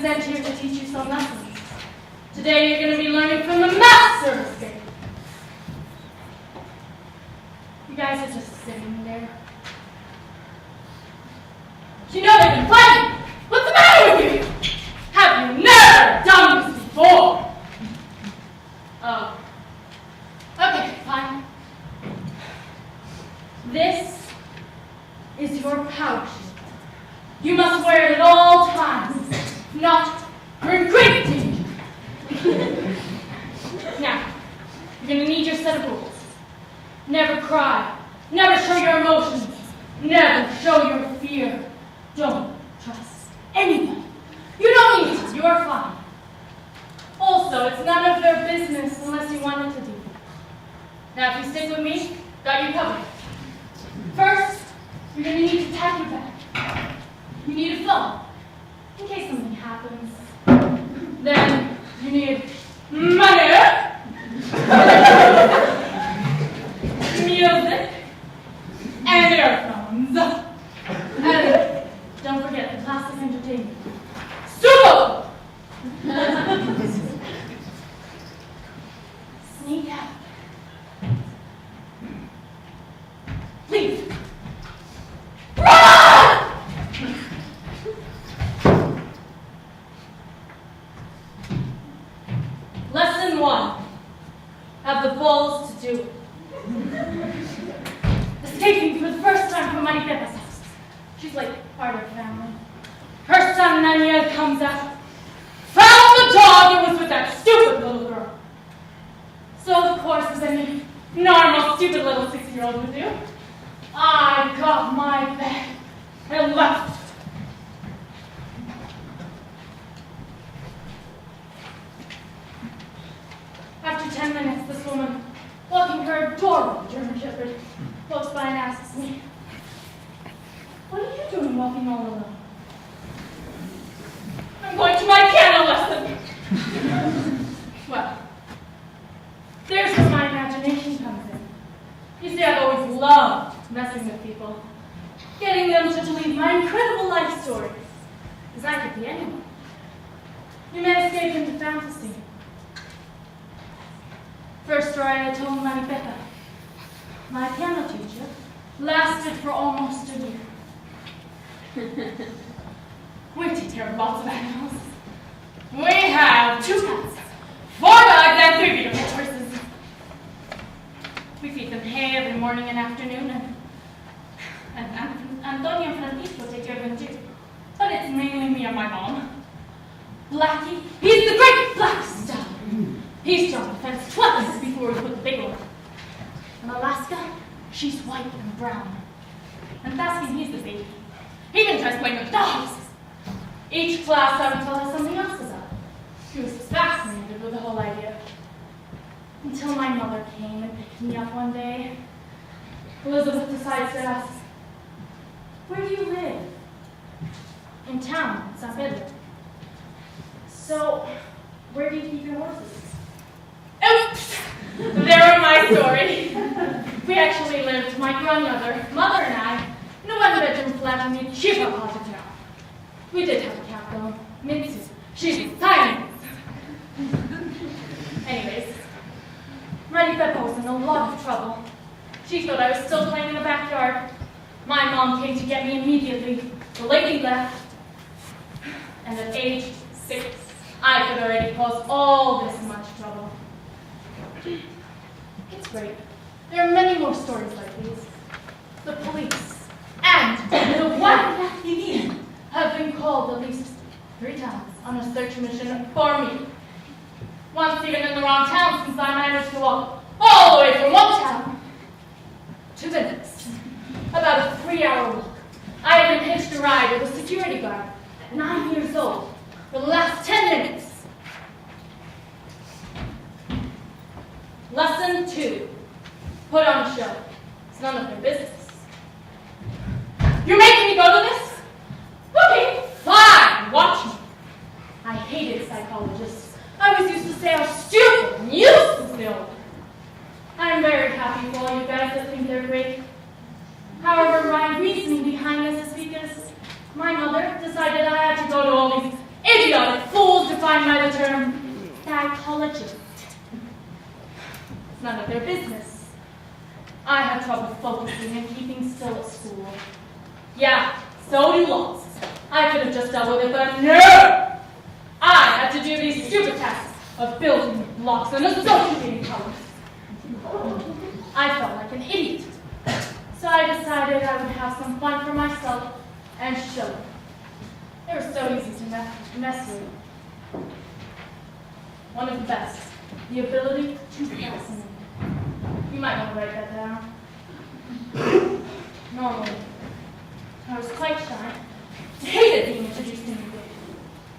sent here to teach you some lessons. Today you're going to be learning from the master of escape. You guys are just sitting there. You know they've been fighting. What's the matter with you? Have you never done this before? Oh. Okay, fine. This is your power shield. You must wear it at all times, not for great danger. Now, you're going to need your set of rules. Never cry. Never show your emotions. Never show your fear. Don't trust anyone. You don't need to. You are fine. Also, it's none of their business unless you want it to be. Now, if you stick with me, got you covered. First, you're going to need to pack your bag. You need a phone, in case something happens. Then, you need money, music, and earphones. And don't forget the classic entertainment. Sumo! Sneak out. Please. Run! Lesson 1. Have the balls to do it. Escaping for the first time from Maripepa's house. She's like part of the family. Her son Naniel comes out. Found the dog and was with that stupid little girl. So of course, as any normal stupid little 6-year-old would do, I got my bag and left. After 10 minutes, this woman, walking her adorable German Shepherd, walks by and asks me, "What are you doing walking all alone?" "I'm going to my piano lesson." Well, there's where my imagination comes in. You see, I've always loved messing with people, getting them to believe my incredible life stories, because I could be anyone. You may escape into fantasy. First story I told Maripepa. My piano teacher lasted for almost a year. We take care of lots of animals. We have 2 cats, 4 dogs, and 3 beautiful horses. We feed them hay every morning and afternoon, and Antonio and Francisco take care of them too. But it's mainly me and my mom. Blackie, he's the great black star. He's jumped the fence twice before we put the big one. And Alaska, she's white and brown. And Thaskin, he's the baby. He even tries playing with dogs. Each class I would tell her something else about. She was fascinated with the whole idea. Until my mother came and picked me up one day. Elizabeth decides to ask, "Where do you live?" "In town, San Pedro." "So, where do you keep your horses?" Oops! There went my story. We actually lived, my grandmother, mother and I, in a 1-bedroom flat in the cheaper part of town. We did have a cat though, Mitsu. She's tiny. Anyways, Maripepa was in a lot of trouble. She thought I was still playing in the backyard. My mom came to get me immediately. The lady left. And at age 6, I could already cause all this much trouble. It's great. There are many more stories like these. The police and the White TV have been called at least 3 times on a search mission for me. Once even in the wrong town, since I managed to walk all the way from one town to the next. About a 3-hour walk. I had been hitched a ride with a security guard at 9 years old for the last 10 minutes. Lesson 2. Put on a show. It's none of their business. You're making me go to this? Okay, fine, watch me. I hated psychologists. I was used to say how stupid and useless they were. I'm very happy for all you guys that think they're great. However, my reasoning behind this is because my mother decided I had to go to all these idiotic defined by the term psychologist. It's none of their business. I have trouble focusing and keeping still at school. Yeah, so do lots. I could have just dealt with it, but no! I had to do these stupid tests of building blocks and associating colors. I felt like an idiot. So I decided I would have some fun for myself and show them. They were so easy to mess with. One of the best, the ability to fascinate. You might want to write that down. Normally, I was quite shy, hated being introduced to new things.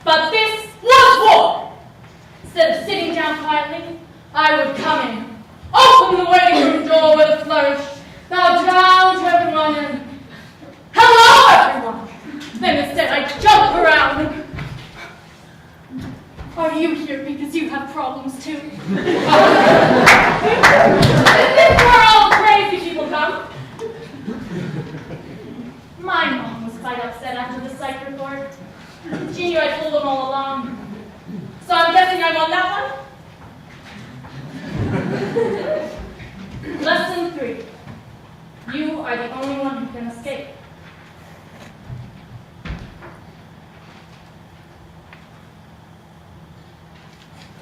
But this was war! Instead of sitting down quietly, I would come in, open the waiting room door with a flourish, bow down to everyone and, hello everyone! Then instead I jump around. Are you here because you have problems too? Is this where all crazy people come? My mom was quite upset after the psych report. She knew I told them all along. So I'm guessing I'm on that one? Lesson 3. You are the only one who can escape.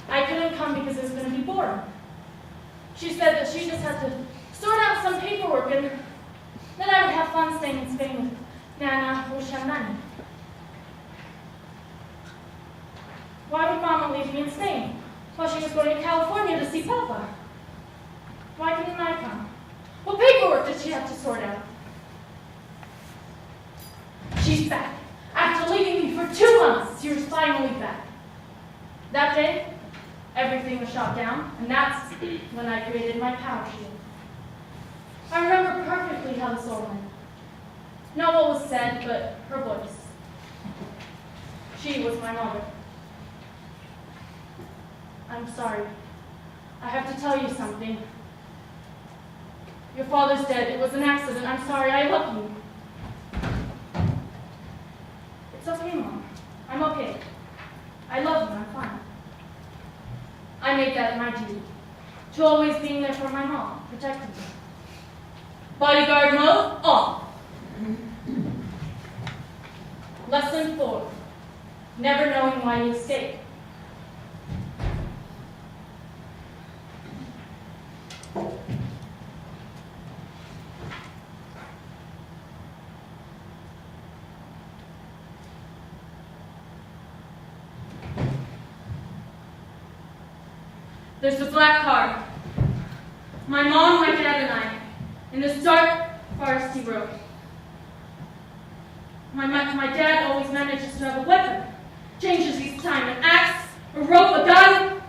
I couldn't come because it was going to be boring. She said that she just had to sort out some paperwork and then I would have fun staying in Spain with Nana or Shamani. Why would Mama leave me in Spain while she was going to California to see Papa? Why couldn't I come? What paperwork did she have to sort out? She's back. After leaving me for 2 months, she was finally back. That day, everything was shot down, and that's when I created my power shield. I remember perfectly how this all went. Not what was said, but her voice. She was my mother. I'm sorry. I have to tell you something. Your father's dead. It was an accident. I'm sorry. I love you. It's okay, Mom. I'm okay. I love you. I'm fine. I made that my duty. To always being there for my mom, protecting her. Bodyguard mode on. Lesson 4. Never knowing why you escape. There's the black car. My mom, my dad, and I, in this dark, foresty road. My dad always manages to have a weapon. Changes each time, an axe, a rope, a gun.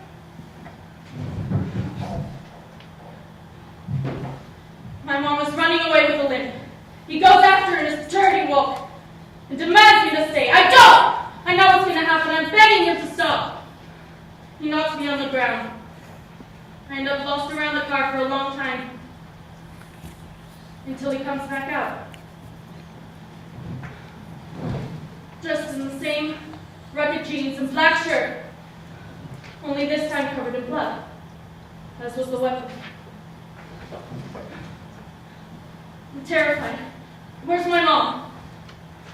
My mom is running away with a limp. He goes after her in his dirty walk and demands me to stay. I don't! I know what's going to happen. I'm begging him to stop. He knocks me on the ground. I end up lost around the car for a long time until he comes back out. Dressed in the same rugged jeans and black shirt, only this time covered in blood, as was the weapon. I'm terrified. Where's my mom?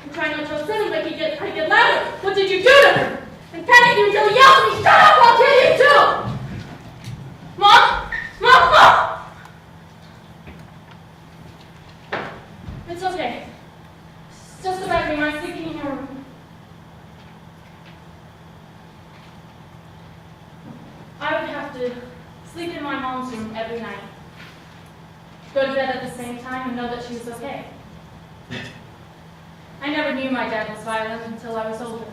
I'm trying not to upset him, but I get louder. What did you do to her? And panicking until he yells at me, shut up, I'll kill you too! Mom! Mom! Mom! It's okay. It's just about me. I'm sleeping in your room. I would have to sleep in my mom's room every night. Go to bed at the same time and know that she was okay. I never knew my dad was violent until I was older.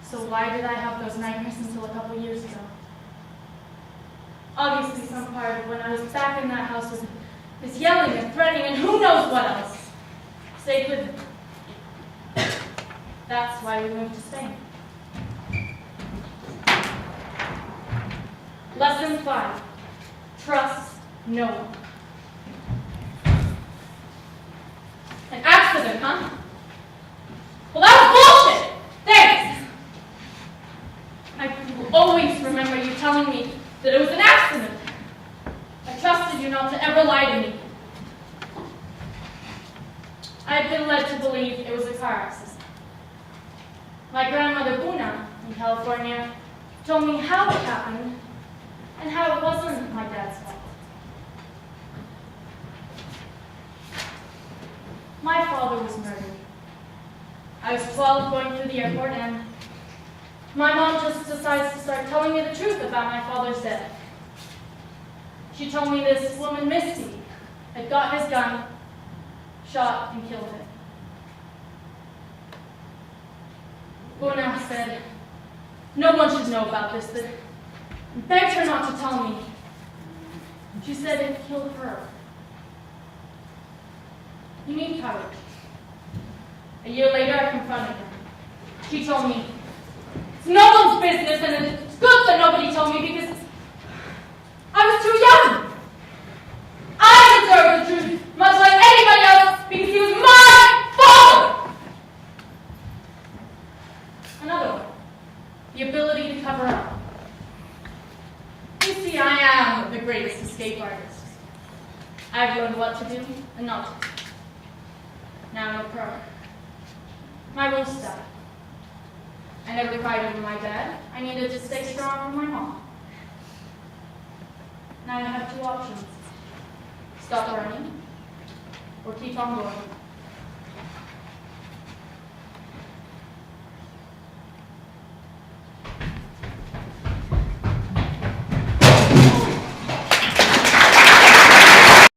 So why did I have those nightmares until a couple years ago? Obviously some part of when I was back in that house was yelling and threatening and who knows what else. Stay with him. That's why we moved to Spain. Lesson 5. Trust no one. An accident, huh? Well, that was bullshit! Thanks! telling me that it was an accident. I trusted you not to ever lie to me. I had been led to believe it was a car accident. My grandmother Buna in California told me how it happened and how it wasn't my dad's fault. My father was murdered. I was 12 going through the airport, and my mom just decides to start telling me the truth about my father's death. She told me this woman, Misty, had got his gun, shot, and killed him. Buna said no one should know about this, but begged her not to tell me. She said it killed her. You need courage. A year later, I confronted her. She told me, it's no one's business, and it's good that nobody told me because I was too young. I deserve the truth, much like anybody else, because he was my father. Another one, the ability to cover up. You see, I am the greatest escape artist. I've learned what to do and not to do. Now no prayer. My will stop. I never cried over my dad. I needed to stay strong for my mom. Now I have two options. Stop running or keep on going.